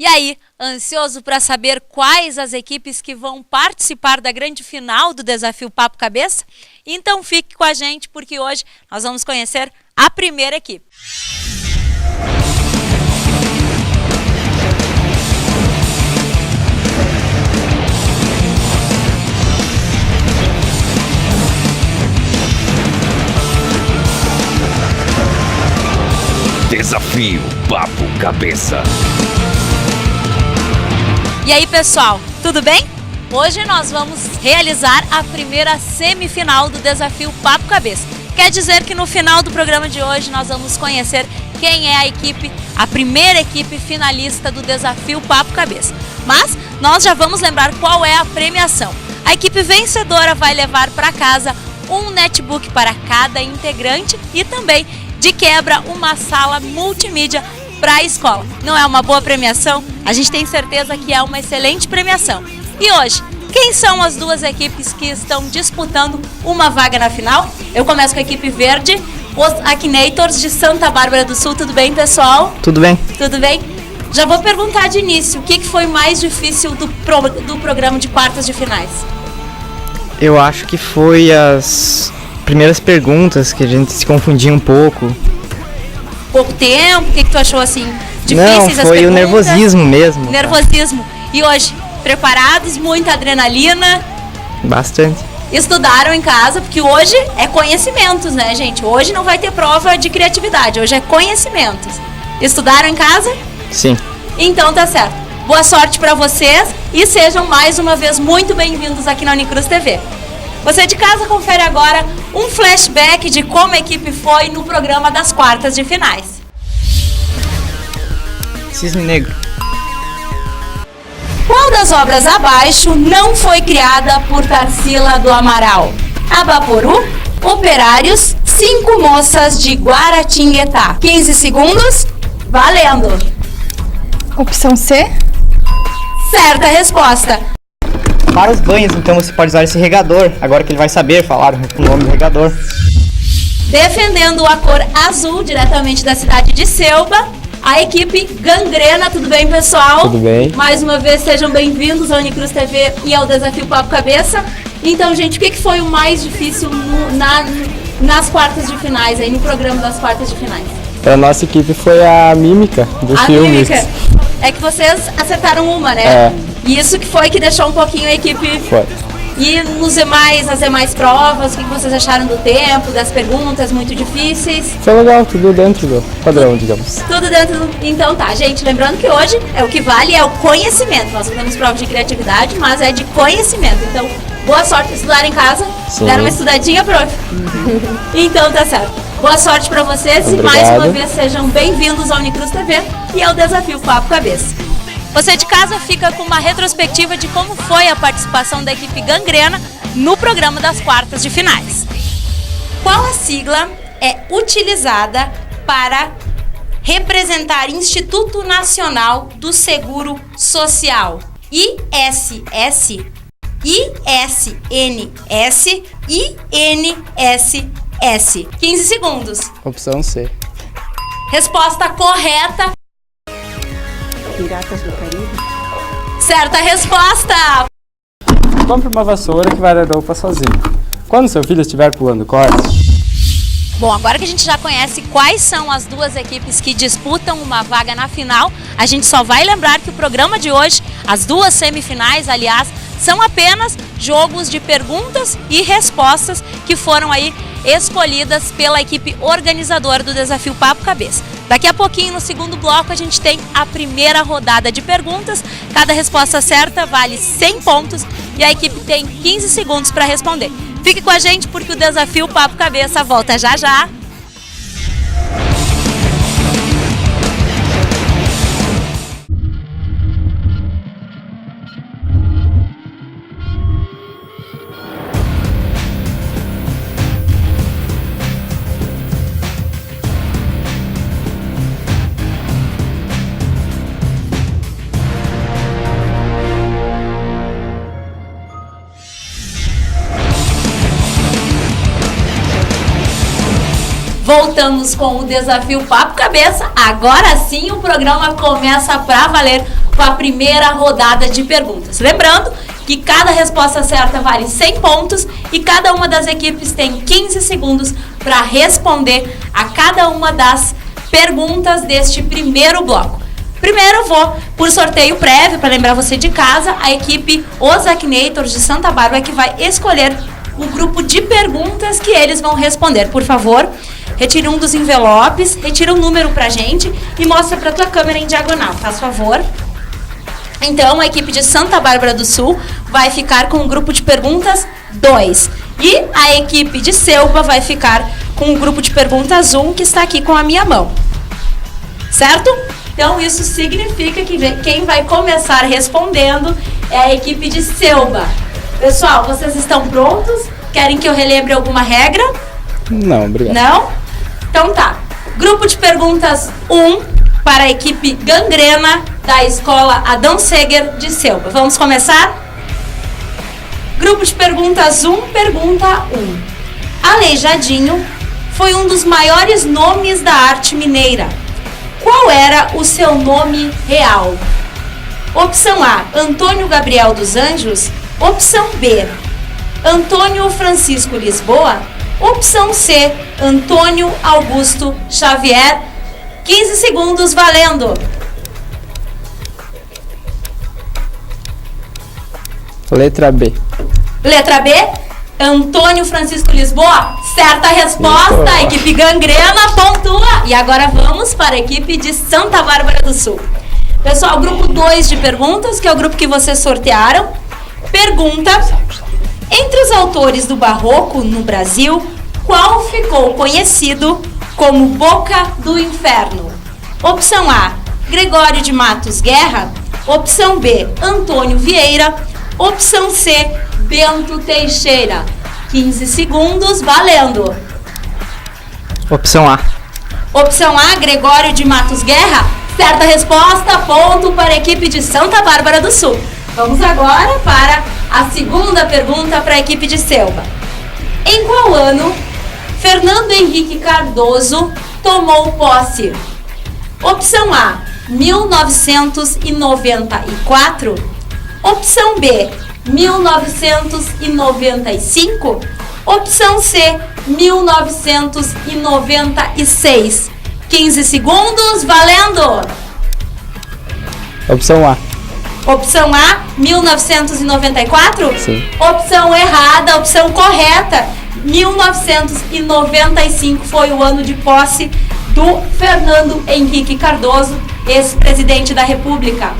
E aí, ansioso para saber quais as equipes que vão participar da grande final do Desafio Papo Cabeça? Então fique com a gente porque hoje nós vamos conhecer a primeira equipe. Desafio Papo Cabeça. E aí, pessoal, tudo bem? Hoje nós vamos realizar a primeira semifinal do Desafio Papo Cabeça. Quer dizer que no final do programa de hoje nós vamos conhecer quem é a primeira equipe finalista do Desafio Papo Cabeça. Mas nós já vamos lembrar qual é a premiação. A equipe vencedora vai levar para casa um netbook para cada integrante e também, de quebra, uma sala multimídia para a escola. Não é uma boa premiação? A gente tem certeza que é uma excelente premiação. E hoje, quem são as duas equipes que estão disputando uma vaga na final? Eu começo com a equipe verde, os Akinator's de Santa Bárbara do Sul. Tudo bem, pessoal? Tudo bem. Tudo bem? Já vou perguntar de início, o que foi mais difícil do programa de quartas de finais? Eu acho que foi as primeiras perguntas que a gente se confundia um pouco. Pouco tempo? O que tu achou assim? Difíceis Não, as foi perguntas? O nervosismo mesmo. Nervosismo. E hoje, preparados? Muita adrenalina? Bastante. Estudaram em casa, porque hoje é conhecimentos, né, gente? Hoje não vai ter prova de criatividade, hoje é conhecimentos. Estudaram em casa? Sim. Então tá certo. Boa sorte para vocês e sejam mais uma vez muito bem-vindos aqui na Unicruz TV. Você de casa confere agora um flashback de como a equipe foi no programa das quartas de finais. Cisne Negro. Qual das obras abaixo não foi criada por Tarsila do Amaral? Abaporu, Operários, 5 Moças de Guaratinguetá. 15 segundos, valendo! Opção C? Certa resposta. Para os banhos, então você pode usar esse regador, agora que ele vai saber falar o nome do regador. Defendendo a cor azul, diretamente da cidade de Selba, a equipe Gangrena. Tudo bem, pessoal? Tudo bem. Mais uma vez, sejam bem-vindos ao Unicruz TV e ao Desafio Papo Cabeça. Então, gente, o que foi o mais difícil nas quartas de finais, aí no programa das quartas de finais? Para a nossa equipe foi a mímica do filme. Mímica. É que vocês acertaram uma, né? É. Isso que foi que deixou um pouquinho a equipe... Foi. E nas demais provas, o que vocês acharam do tempo, das perguntas muito difíceis? Foi legal, tudo dentro do padrão, digamos. Tudo dentro do... Então tá, gente, lembrando que hoje o que vale é o conhecimento. Nós não temos prova de criatividade, mas é de conhecimento. Então, boa sorte estudar em casa. Sim. Deram uma estudadinha, prof? Então tá certo. Boa sorte pra vocês. Obrigado. E mais uma vez sejam bem-vindos ao Unicruz TV e ao Desafio Papo Cabeça. Você de casa fica com uma retrospectiva de como foi a participação da equipe Gangrena no programa das quartas de finais. Qual a sigla é utilizada para representar Instituto Nacional do Seguro Social? ISS, ISNS, INSS. 15 segundos. Opção C. Resposta correta. Piratas do Caribe? Certa resposta! Compre uma vassoura que vai dar roupa sozinho. Quando seu filho estiver pulando corda... Bom, agora que a gente já conhece quais são as duas equipes que disputam uma vaga na final, a gente só vai lembrar que o programa de hoje, as duas semifinais, aliás, são apenas jogos de perguntas e respostas que foram aí escolhidas pela equipe organizadora do Desafio Papo Cabeça. Daqui a pouquinho, no segundo bloco, a gente tem a primeira rodada de perguntas. Cada resposta certa vale 100 pontos e a equipe tem 15 segundos para responder. Fique com a gente porque o Desafio Papo Cabeça volta já já. Voltamos com o Desafio Papo Cabeça. Agora sim o programa começa pra valer. com a primeira rodada de perguntas. Lembrando que cada resposta certa vale 100 pontos e cada uma das equipes tem 15 segundos para responder a cada uma das perguntas deste primeiro bloco. Primeiro vou por sorteio prévio, para lembrar você de casa, a equipe Os Aknators de Santa Bárbara que vai escolher o grupo de perguntas que eles vão responder. Por favor, retire um dos envelopes, retire um número pra gente e mostra pra tua câmera em diagonal, faz favor. Então, a equipe de Santa Bárbara do Sul vai ficar com o grupo de perguntas 2. E a equipe de Selva vai ficar com o grupo de perguntas 1, que está aqui com a minha mão. Certo? Então, isso significa que quem vai começar respondendo é a equipe de Selva. Pessoal, vocês estão prontos? Querem que eu relembre alguma regra? Não, obrigado. Não? Então tá. Grupo de perguntas 1 para a equipe Gangrena da Escola Adão Seger de Selva. Vamos começar? Grupo de perguntas 1, pergunta 1. Aleijadinho foi um dos maiores nomes da arte mineira. Qual era o seu nome real? Opção A, Antônio Gabriel dos Anjos. Opção B, Antônio Francisco Lisboa. Opção C, Antônio Augusto Xavier. 15 segundos valendo. Letra B. Letra B, Antônio Francisco Lisboa. Certa resposta, a equipe Gangrena pontua. E agora vamos para a equipe de Santa Bárbara do Sul. Pessoal, grupo 2 de perguntas, que é o grupo que vocês sortearam. Pergunta: entre os autores do Barroco no Brasil, qual ficou conhecido como Boca do Inferno? Opção A, Gregório de Matos Guerra. Opção B, Antônio Vieira. Opção C, Bento Teixeira. 15 segundos, valendo. Opção A. Opção A, Gregório de Matos Guerra. Certa resposta, ponto para a equipe de Santa Bárbara do Sul. Vamos agora para a segunda pergunta para a equipe de Selva. Em qual ano Fernando Henrique Cardoso tomou posse? Opção A, 1994. Opção B, 1995. Opção C, 1996. 15 segundos, valendo! Opção A. Opção A, 1994? Sim. Opção errada, opção correta. 1995 foi o ano de posse do Fernando Henrique Cardoso, ex-presidente da República.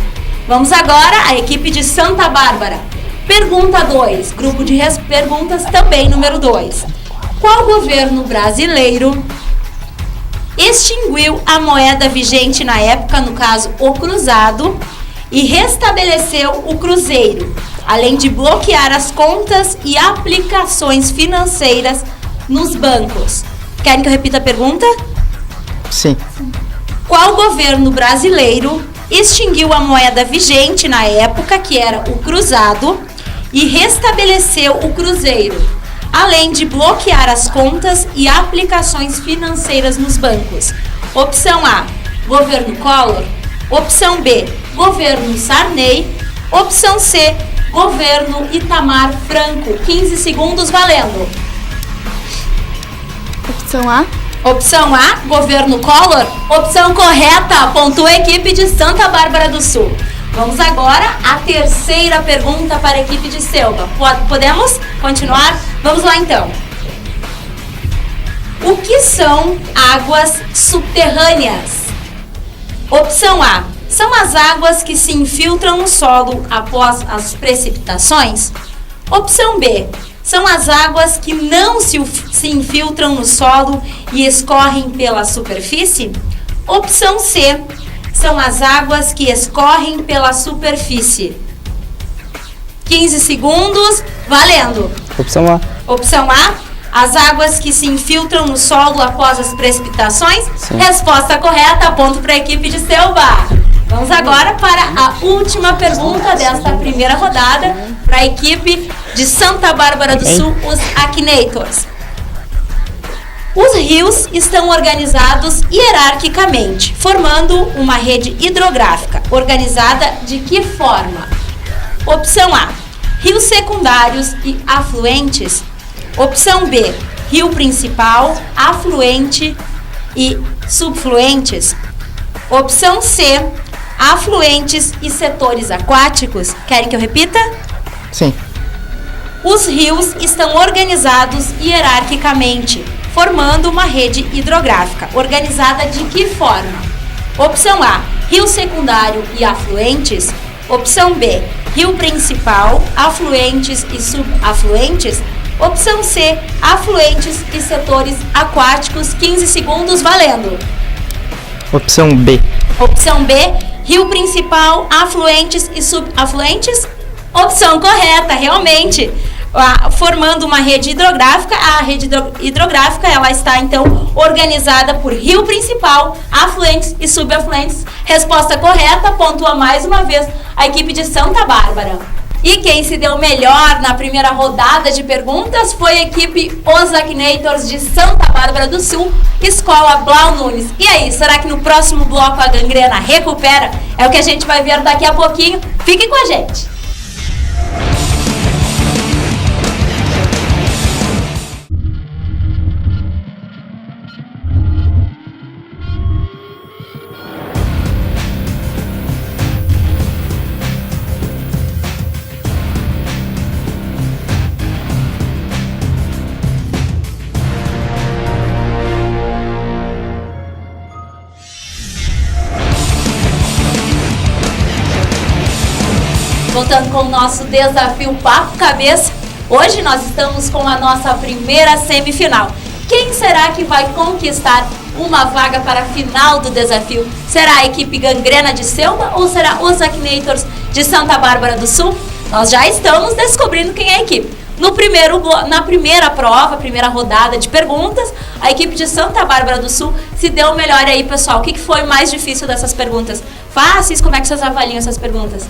Vamos agora à equipe de Santa Bárbara. Pergunta 2, grupo de perguntas também número 2. Qual governo brasileiro extinguiu a moeda vigente na época, no caso o cruzado, e restabeleceu o cruzeiro, além de bloquear as contas e aplicações financeiras nos bancos? Querem que eu repita a pergunta? Sim. Qual governo brasileiro extinguiu a moeda vigente na época, que era o cruzado, e restabeleceu o cruzeiro, além de bloquear as contas e aplicações financeiras nos bancos? Opção A, governo Collor. Opção B, governo Sarney. Opção C, governo Itamar Franco. 15 segundos valendo. Opção A. Opção A, governo Collor. Opção correta, pontua a equipe de Santa Bárbara do Sul. Vamos agora à terceira pergunta para a equipe de Selva. Podemos continuar? Vamos lá então. O que são águas subterrâneas? Opção A, são as águas que se infiltram no solo após as precipitações. Opção B, são as águas que não se infiltram no solo e escorrem pela superfície. Opção C, são as águas que escorrem pela superfície. 15 segundos, valendo. Opção A. Opção A, as águas que se infiltram no solo após as precipitações. Sim. Resposta correta, ponto para a equipe de Selva. Vamos agora para a última pergunta desta primeira rodada, para a equipe de Santa Bárbara do Sul, os Aknators. Os rios estão organizados hierarquicamente, formando uma rede hidrográfica, organizada de que forma? Opção A, rios secundários e afluentes. Opção B, rio principal, afluente e subfluentes. Opção C, afluentes e setores aquáticos. Querem que eu repita? Sim. Os rios estão organizados hierarquicamente, formando uma rede hidrográfica, organizada de que forma? Opção A, rio secundário e afluentes. Opção B, rio principal, afluentes e subafluentes. Opção C, afluentes e setores aquáticos. 15 segundos, valendo. Opção B. Opção B, rio principal, afluentes e subafluentes. Opção correta, realmente. Formando uma rede hidrográfica, a rede hidrográfica ela está então organizada por rio principal, afluentes e subafluentes. Resposta correta, pontua mais uma vez a equipe de Santa Bárbara. E quem se deu melhor na primeira rodada de perguntas foi a equipe Os Aknators de Santa Bárbara do Sul, Escola Blau Nunes. E aí, será que no próximo bloco a gangrena recupera? É o que a gente vai ver daqui a pouquinho. Fiquem com a gente! Voltando com o nosso desafio Papo Cabeça, hoje nós estamos com a nossa primeira semifinal. Quem será que vai conquistar uma vaga para a final do desafio? Será a equipe Gangrena de Selma ou será os Aknators de Santa Bárbara do Sul? Nós já estamos descobrindo quem é a equipe. Na primeira prova, primeira rodada de perguntas, a equipe de Santa Bárbara do Sul se deu melhor aí, pessoal. O que foi mais difícil dessas perguntas? Fáceis? Como é que vocês avaliam essas perguntas?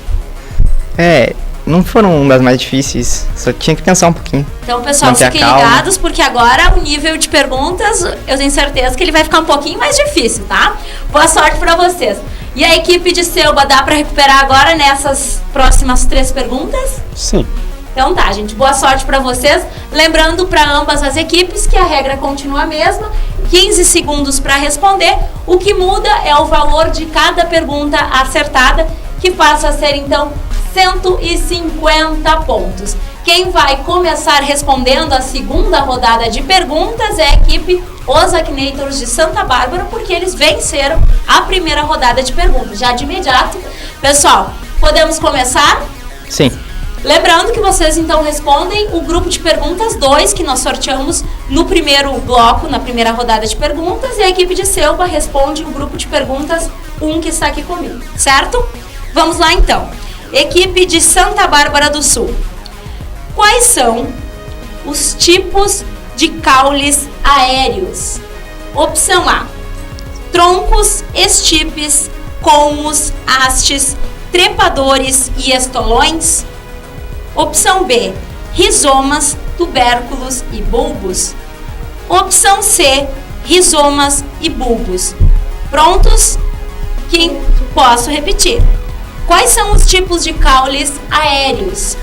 Não foram das mais difíceis, só tinha que pensar um pouquinho. Então, pessoal, fiquem ligados, porque agora o nível de perguntas, eu tenho certeza que ele vai ficar um pouquinho mais difícil, tá? Boa sorte pra vocês. E a equipe de Selba, dá pra recuperar agora nessas próximas 3 perguntas? Sim. Então tá, gente, boa sorte pra vocês. Lembrando pra ambas as equipes que a regra continua a mesma, 15 segundos pra responder. O que muda é o valor de cada pergunta acertada, que passa a ser, então, 150 pontos. Quem vai começar respondendo a segunda rodada de perguntas é a equipe Os Aknators de Santa Bárbara, porque eles venceram a primeira rodada de perguntas. Já de imediato, pessoal, podemos começar? Sim. Lembrando que vocês então respondem o grupo de perguntas 2 que nós sorteamos no primeiro bloco, na primeira rodada de perguntas, e a equipe de Selva responde o grupo de perguntas 1 que está aqui comigo, certo? Vamos lá então. Equipe de Santa Bárbara do Sul. Quais são os tipos de caules aéreos? Opção A, troncos, estipes, colmos, hastes, trepadores e estolões. Opção B, rizomas, tubérculos e bulbos. Opção C, rizomas e bulbos. Prontos? Quem posso repetir? Quais são os tipos de caules aéreos?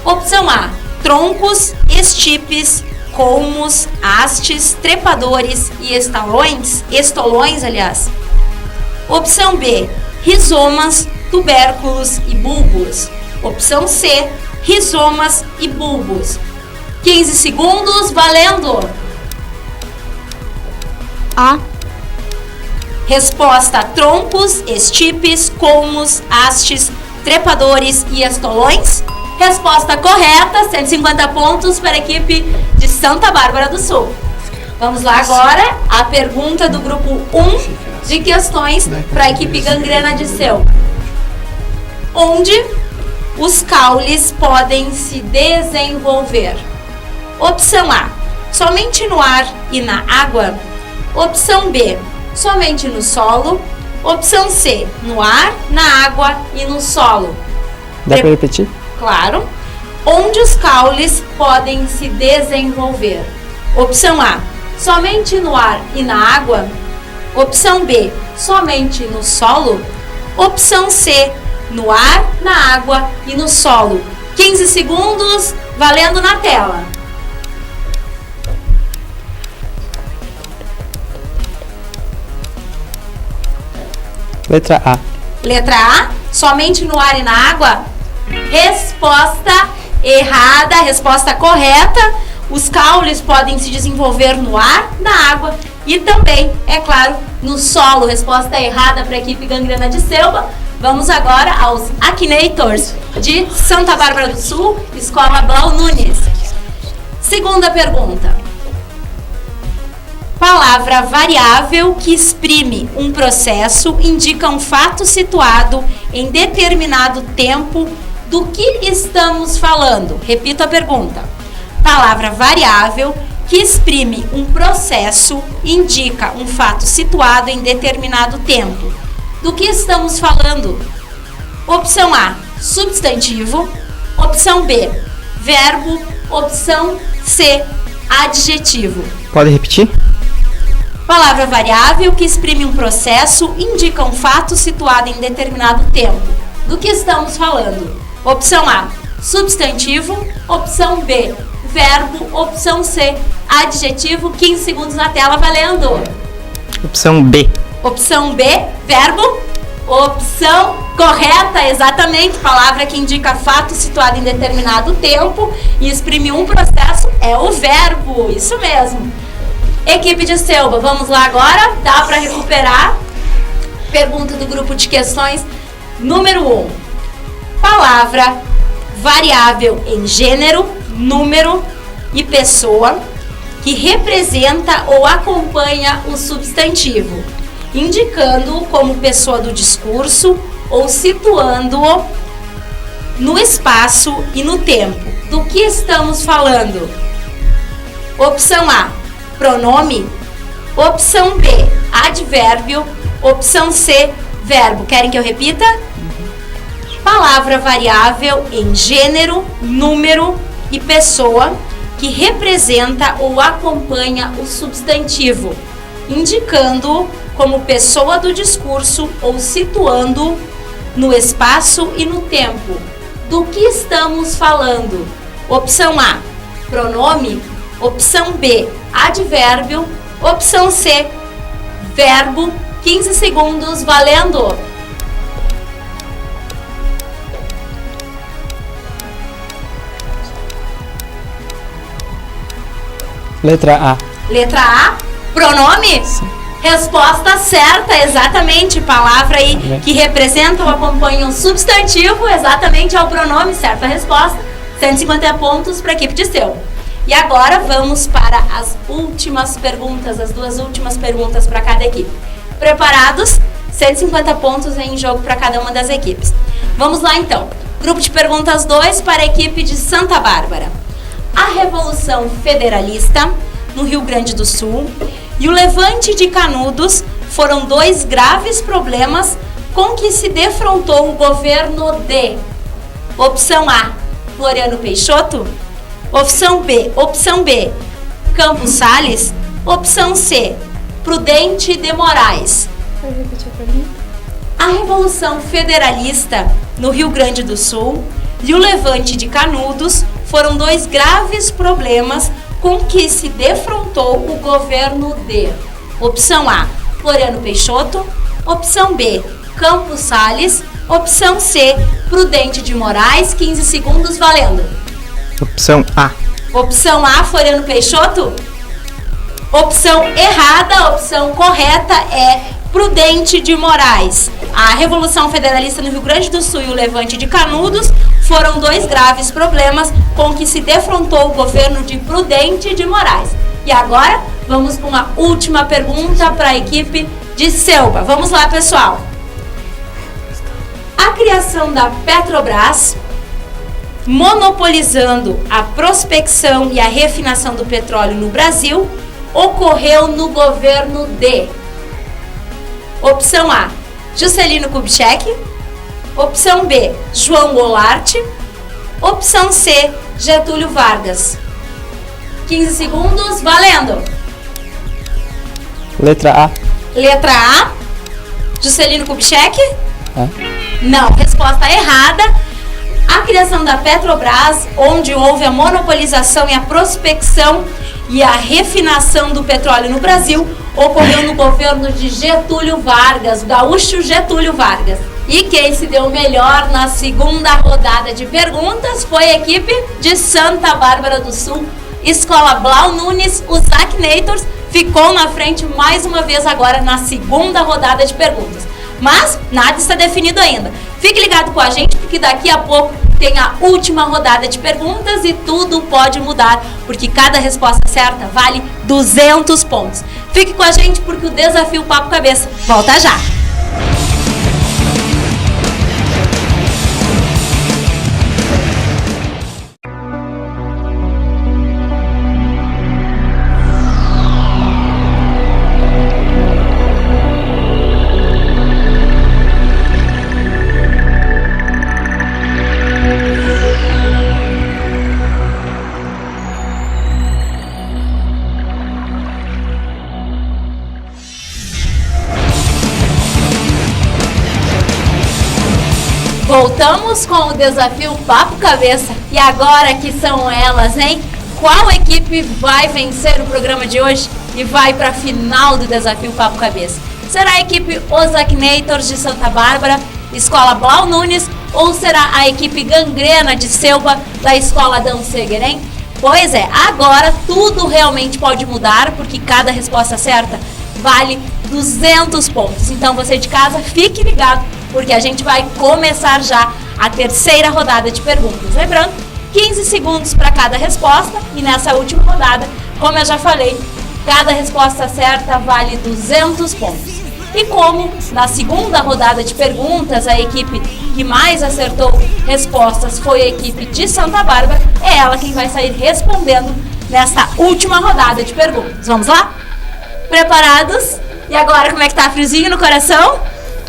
Opção A, troncos, estipes, colmos, hastes, trepadores e estolões, aliás. Opção B, rizomas, tubérculos e bulbos. Opção C, rizomas e bulbos. 15 segundos, valendo! A. Resposta: troncos, estipes, colmos, hastes, trepadores e estolões. Resposta correta, 150 pontos para a equipe de Santa Bárbara do Sul. Vamos lá agora, a pergunta do grupo 1 de questões para a equipe Gangrena de Selva. Onde os caules podem se desenvolver? Opção A, somente no ar e na água. Opção B, somente no solo. Opção C, no ar, na água e no solo. Dá para repetir? Claro. Onde os caules podem se desenvolver? Opção A, somente no ar e na água? Opção B, somente no solo? Opção C, no ar, na água e no solo. 15 segundos, valendo na tela. Letra A. Letra A, somente no ar e na água? Resposta errada, resposta correta. Os caules podem se desenvolver no ar, na água e também, é claro, no solo. Resposta errada para a equipe Gangrena de Selva. Vamos agora aos Akinator's de Santa Bárbara do Sul, Escola Blau Nunes. Segunda pergunta. Palavra variável que exprime um processo indica um fato situado em determinado tempo. Do que estamos falando? Repito a pergunta. Palavra variável que exprime um processo indica um fato situado em determinado tempo. Do que estamos falando? Opção A, substantivo. Opção B, verbo. Opção C, adjetivo. Pode repetir? Palavra variável que exprime um processo indica um fato situado em determinado tempo. Do que estamos falando? Opção A, substantivo. Opção B, verbo. Opção C, adjetivo. 15 segundos na tela, valendo. Opção B. Opção B, verbo. Opção correta, exatamente. Palavra que indica fato situado em determinado tempo e exprime um processo é o verbo. Isso mesmo. Equipe de Selva, vamos lá agora. Dá para recuperar. Pergunta do grupo de questões número 1. Palavra variável em gênero, número e pessoa que representa ou acompanha o substantivo, indicando-o como pessoa do discurso ou situando-o no espaço e no tempo. Do que estamos falando? Opção A, pronome. Opção B, advérbio. Opção C, verbo. Querem que eu repita? Palavra variável em gênero, número e pessoa que representa ou acompanha o substantivo, indicando-o como pessoa do discurso ou situando-o no espaço e no tempo. Do que estamos falando? Opção A, pronome. Opção B, advérbio. Opção C, verbo. 15 segundos, valendo. Letra A. Letra A, pronome? Sim. Resposta certa, exatamente. Palavra aí que representa ou acompanha um substantivo, exatamente é o pronome. Certa resposta. 150 pontos para a equipe de Selva. E agora vamos para as últimas perguntas, as duas últimas perguntas para cada equipe. Preparados? 150 pontos em jogo para cada uma das equipes. Vamos lá então. Grupo de perguntas 2 para a equipe de Santa Bárbara. A Revolução Federalista no Rio Grande do Sul e o Levante de Canudos foram dois graves problemas com que se defrontou o governo de opção A, Floriano Peixoto, opção B, Campos Salles, opção C, Prudente de Moraes. Pode repetir a pergunta? A Revolução Federalista no Rio Grande do Sul e o Levante de Canudos foram dois graves problemas com que se defrontou o governo de opção A, Floriano Peixoto, opção B, Campos Salles, opção C, Prudente de Moraes. 15 segundos, valendo. Opção A. Opção A, Floriano Peixoto? Opção errada, a opção correta é Prudente de Moraes. A Revolução Federalista no Rio Grande do Sul e o Levante de Canudos foram dois graves problemas com que se defrontou o governo de Prudente de Moraes. E agora, vamos com uma última pergunta para a equipe de Selva. Vamos lá, pessoal. A criação da Petrobras, monopolizando a prospecção e a refinação do petróleo no Brasil, ocorreu no governo de opção A, Juscelino Kubitschek, opção B, João Goulart, opção C, Getúlio Vargas. 15 segundos, valendo! Letra A. Letra A, Juscelino Kubitschek? É. Não, resposta errada. A criação da Petrobras, onde houve a monopolização e a prospecção e a refinação do petróleo no Brasil, ocorreu no governo de Getúlio Vargas, o gaúcho Getúlio Vargas. E quem se deu melhor na segunda rodada de perguntas foi a equipe de Santa Bárbara do Sul, Escola Blau Nunes. Os Aknators ficou na frente mais uma vez agora na segunda rodada de perguntas. Mas nada está definido ainda. Fique ligado com a gente, porque daqui a pouco tem a última rodada de perguntas e tudo pode mudar, porque cada resposta certa vale 200 pontos. Fique com a gente, porque o desafio Papo Cabeça volta já. Voltamos com o desafio Papo Cabeça. E agora que são elas, hein? Qual equipe vai vencer o programa de hoje e vai para a final do desafio Papo Cabeça? Será a equipe Os Aknators de Santa Bárbara, Escola Blau Nunes, ou será a equipe Gangrena de Selva da Escola Danceger, hein? Pois é, agora tudo realmente pode mudar, porque cada resposta certa vale 200 pontos. Então você de casa, fique ligado, porque a gente vai começar já a terceira rodada de perguntas. Lembrando, 15 segundos para cada resposta, e nessa última rodada, como eu já falei, cada resposta certa vale 200 pontos. E como na segunda rodada de perguntas a equipe que mais acertou respostas foi a equipe de Santa Bárbara, é ela quem vai sair respondendo nesta última rodada de perguntas. Vamos lá? Preparados? E agora, como é que tá? Friozinho no coração?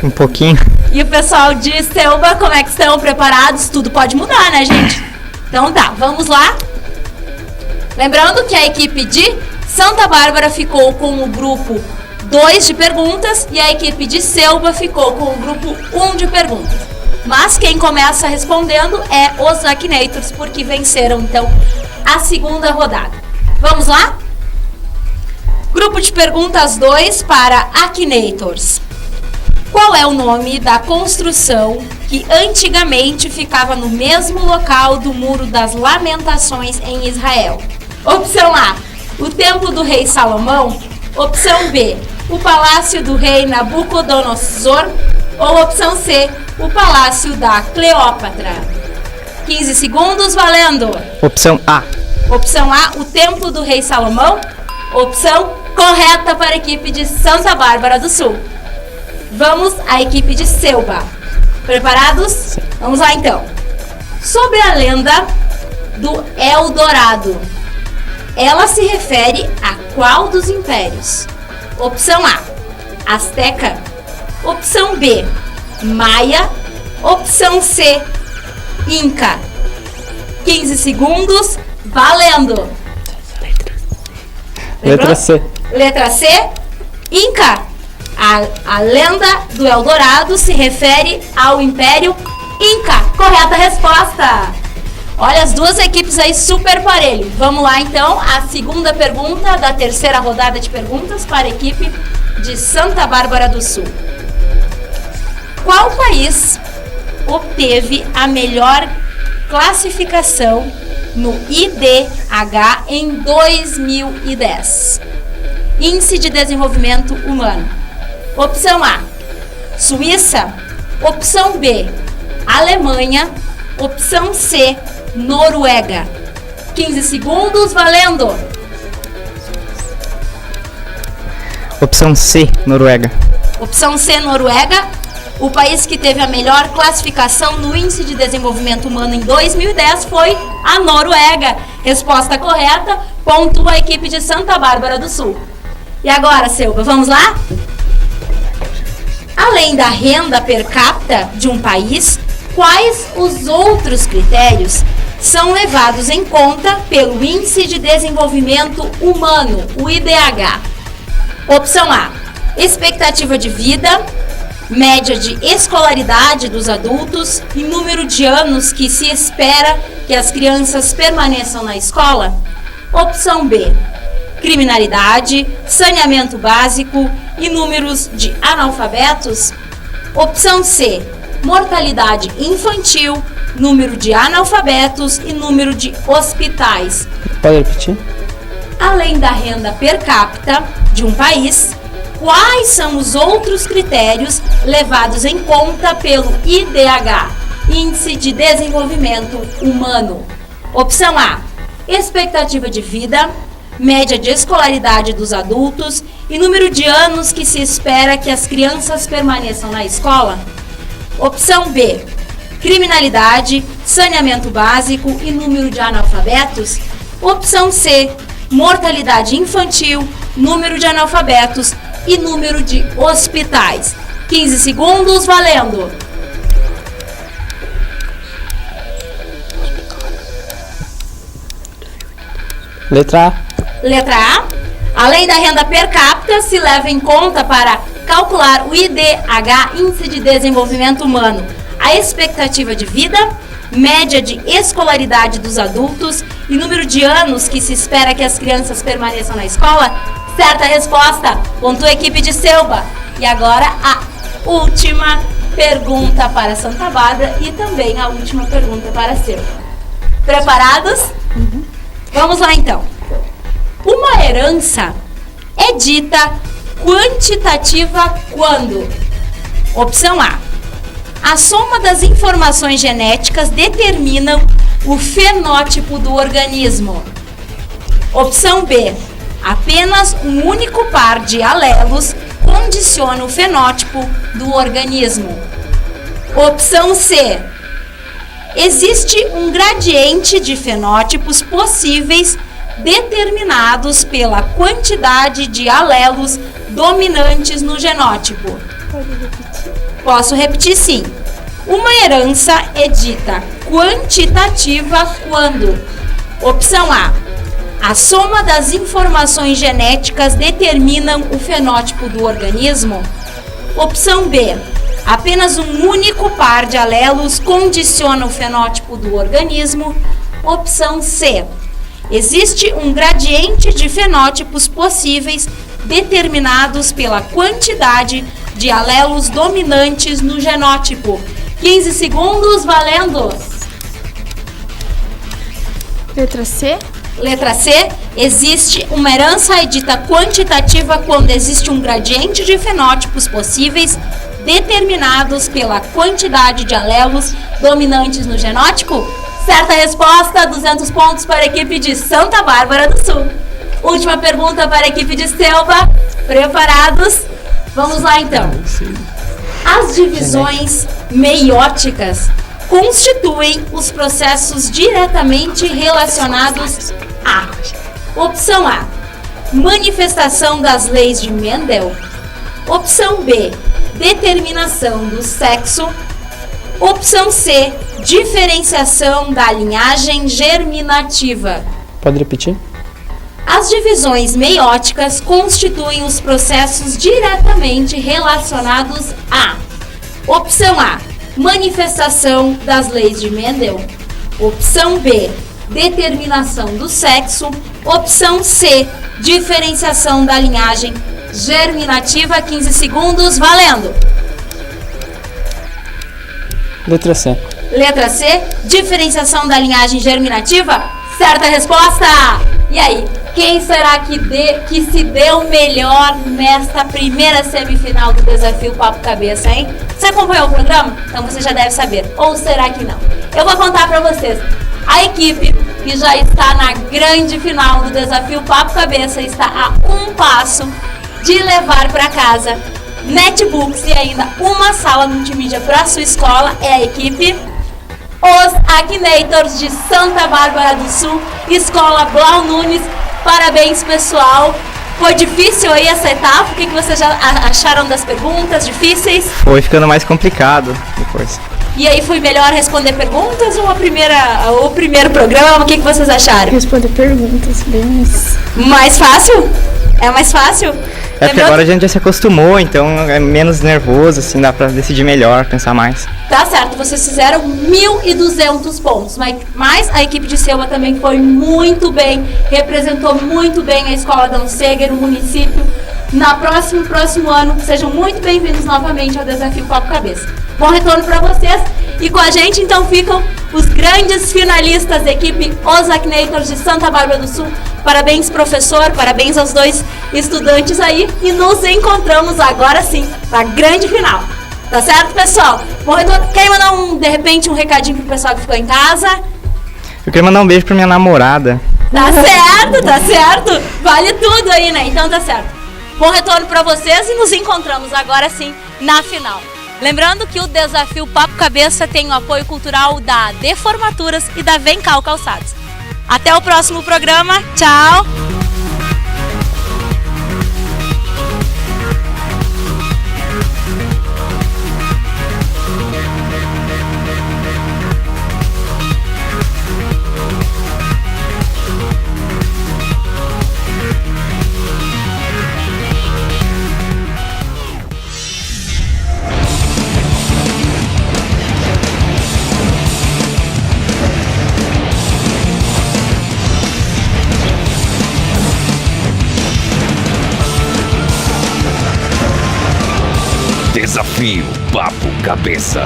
Um pouquinho. E o pessoal de Selva, como é que estão? Preparados? Tudo pode mudar, né, gente? Então tá, vamos lá. Lembrando que a equipe de Santa Bárbara ficou com o grupo 2 de perguntas e a equipe de Selva ficou com o grupo 1 de perguntas. Mas quem começa respondendo é os Aknators, porque venceram, então, a segunda rodada. Vamos lá? Grupo de perguntas 2 para Aknators. Qual é o nome da construção que antigamente ficava no mesmo local do Muro das Lamentações em Israel? Opção A, o Templo do Rei Salomão. Opção B, o Palácio do Rei Nabucodonosor. Ou opção C, o Palácio da Cleópatra. 15 segundos, valendo. Opção A. Opção A, o Templo do Rei Salomão. Opção correta para a equipe de Santa Bárbara do Sul. Vamos à equipe de Selva. Preparados? Sim. Vamos lá então. Sobre a lenda do Eldorado, ela se refere a qual dos impérios? Opção A, Azteca. Opção B, Maia. Opção C, Inca. 15 segundos, valendo. Letra C. Letra C, Inca. A lenda do Eldorado se refere ao Império Inca. Correta resposta. Olha, as duas equipes aí super parelho. Vamos lá então, a segunda pergunta da terceira rodada de perguntas para a equipe de Santa Bárbara do Sul. Qual país obteve a melhor classificação no IDH em 2010? Índice de Desenvolvimento Humano. Opção A, Suíça. Opção B, Alemanha. Opção C, Noruega. 15 segundos, valendo. Opção C, Noruega. Opção C, Noruega. O país que teve a melhor classificação no Índice de Desenvolvimento Humano em 2010 foi a Noruega. Resposta correta, pontua a equipe de Santa Bárbara do Sul. E agora, Selva, vamos lá? Além da renda per capita de um país, quais os outros critérios são levados em conta pelo Índice de Desenvolvimento Humano, o IDH? Opção A, expectativa de vida, média de escolaridade dos adultos e número de anos que se espera que as crianças permaneçam na escola. Opção B, criminalidade, saneamento básico e números de analfabetos. Opção C, mortalidade infantil, número de analfabetos e número de hospitais. Pode repetir? Além da renda per capita de um país, quais são os outros critérios levados em conta pelo IDH, Índice de Desenvolvimento Humano? Opção A, expectativa de vida, média de escolaridade dos adultos e número de anos que se espera que as crianças permaneçam na escola. Opção B, criminalidade, saneamento básico e número de analfabetos. Opção C, mortalidade infantil, número de analfabetos e número de hospitais. 15 segundos, valendo! Letra A. Letra A. Além da renda per capita, se leva em conta para calcular o IDH, Índice de Desenvolvimento Humano, a expectativa de vida, média de escolaridade dos adultos e número de anos que se espera que as crianças permaneçam na escola? Certa resposta. Pontua a equipe de Selva. E agora a última pergunta para Santa Bárbara e também a última pergunta para Selva. Preparados? Vamos lá então. Uma herança é dita quantitativa quando? Opção A, a soma das informações genéticas determinam o fenótipo do organismo. Opção B, apenas um único par de alelos condiciona o fenótipo do organismo. Opção C, existe um gradiente de fenótipos possíveis determinados pela quantidade de alelos dominantes no genótipo. Pode repetir? Posso repetir, sim. Uma herança é dita quantitativa quando? Opção A, a soma das informações genéticas determinam o fenótipo do organismo. Opção B, apenas um único par de alelos condiciona o fenótipo do organismo. Opção C, existe um gradiente de fenótipos possíveis determinados pela quantidade de alelos dominantes no genótipo. 15 segundos, valendo! Letra C. Letra C, existe uma herança dita quantitativa quando existe um gradiente de fenótipos possíveis determinados pela quantidade de alelos dominantes no genótipo? Certa resposta, 200 pontos para a equipe de Santa Bárbara do Sul. Última pergunta para a equipe de Selva. Preparados? Vamos lá então. As divisões meióticas constituem os processos diretamente relacionados a: opção A, manifestação das leis de Mendel. Opção B, determinação do sexo. Opção C, diferenciação da linhagem germinativa. Pode repetir? As divisões meióticas constituem os processos diretamente relacionados a: opção A, manifestação das leis de Mendel. Opção B, determinação do sexo. Opção C, diferenciação da linhagem germinativa. 15 segundos, valendo! Letra C. Letra C, diferenciação da linhagem germinativa? Certa resposta! E aí, quem será que se deu melhor nesta primeira semifinal do Desafio Papo Cabeça, hein? Você acompanhou o programa? Então você já deve saber. Ou será que não? Eu vou contar pra vocês. A equipe que já está na grande final do Desafio Papo Cabeça está a um passo de levar pra casa netbooks e ainda uma sala multimídia para sua escola. É a equipe Os Akinator's de Santa Bárbara do Sul, Escola Blau Nunes. Parabéns, pessoal. Foi difícil aí essa etapa? O que vocês já acharam das perguntas? Difíceis? Foi ficando mais complicado depois. E aí foi melhor responder perguntas ou o primeiro programa? O que vocês acharam? Responder perguntas bem mais. Mais fácil? É mais fácil? É porque agora a gente já se acostumou, então é menos nervoso, assim, dá pra decidir melhor, pensar mais. Tá certo, vocês fizeram 1.200 pontos, mas a equipe de Selva também foi muito bem, representou muito bem a Escola Danceger, o município. Próximo ano, sejam muito bem-vindos novamente ao Desafio Papo Cabeça. Bom retorno para vocês e com a gente então ficam os grandes finalistas da equipe Os Aknators de Santa Bárbara do Sul. Parabéns, professor, parabéns aos 2 estudantes aí e nos encontramos agora sim para a grande final. Tá certo, pessoal? Bom retorno. Quer mandar de repente um recadinho pro pessoal que ficou em casa? Eu queria mandar um beijo pra minha namorada. Tá certo, tá certo. Vale tudo aí, né? Então tá certo. Bom retorno para vocês e nos encontramos agora sim na final. Lembrando que o Desafio Papo Cabeça tem o apoio cultural da Deformaturas e da Vencal Calçados. Até o próximo programa. Tchau! Desafio Papo Cabeça.